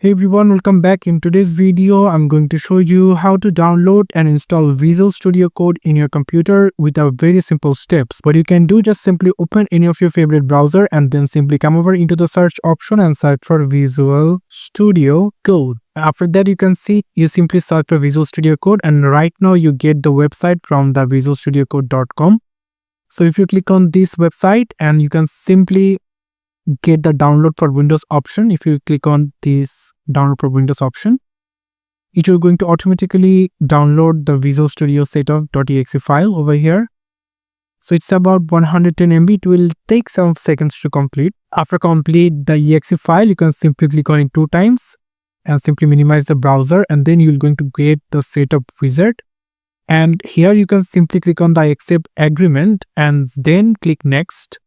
Hey everyone, welcome back. In today's video, I'm going to show you how to download and install Visual Studio Code in your computer with a very simple steps. What you can do, just simply open any of your favorite browser and then simply come over into the search option and search for Visual Studio Code. After that, you can see you simply search for Visual Studio Code and right now you get the website from the visualstudiocode.com. So if you click on this website and you can simply get the download for Windows option. If you click on this download for Windows option, it will going to automatically download the Visual Studio setup.exe file over here. So it's about 110 MB. It will take some seconds to complete. After complete the exe file, you can simply click on it 2 times and simply minimize the browser, and then you're going to get the setup wizard. And here you can simply click on the accept agreement and then click next.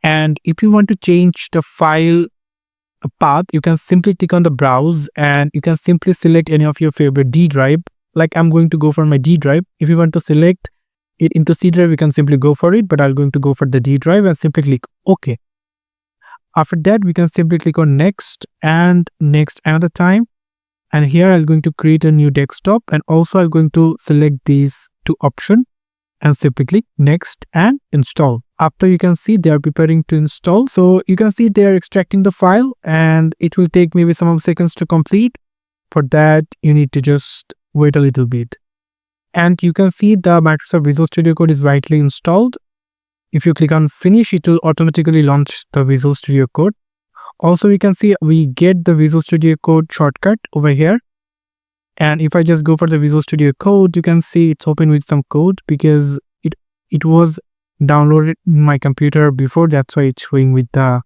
And if you want to change the file path, you can simply click on the browse and you can simply select any of your favorite D drive. Like I'm going to go for my D drive. If you want to select it into C drive, you can simply go for it, but I'm going to go for the D drive and simply click OK. After that, we can simply click on next and next another time. And here I'm going to create a new desktop, and also I'm going to select these 2 options and simply click next and install. After, you can see they are preparing to install. So you can see they are extracting the file and it will take maybe some seconds to complete. For that, you need to just wait a little bit. And you can see the Microsoft Visual Studio Code is rightly installed. If you click on finish, it will automatically launch the Visual Studio Code. Also, you can see we get the Visual Studio Code shortcut over here. And if I just go for the Visual Studio Code, you can see it's open with some code because it was downloaded in my computer before. That's why it's showing with the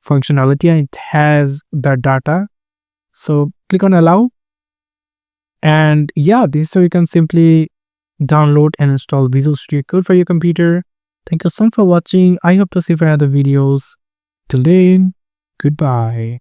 functionality and it has the data. So click on allow. And yeah, this is how you can simply download and install Visual Studio Code for your computer. Thank you so much for watching. I hope to see you for other videos. Till then, goodbye.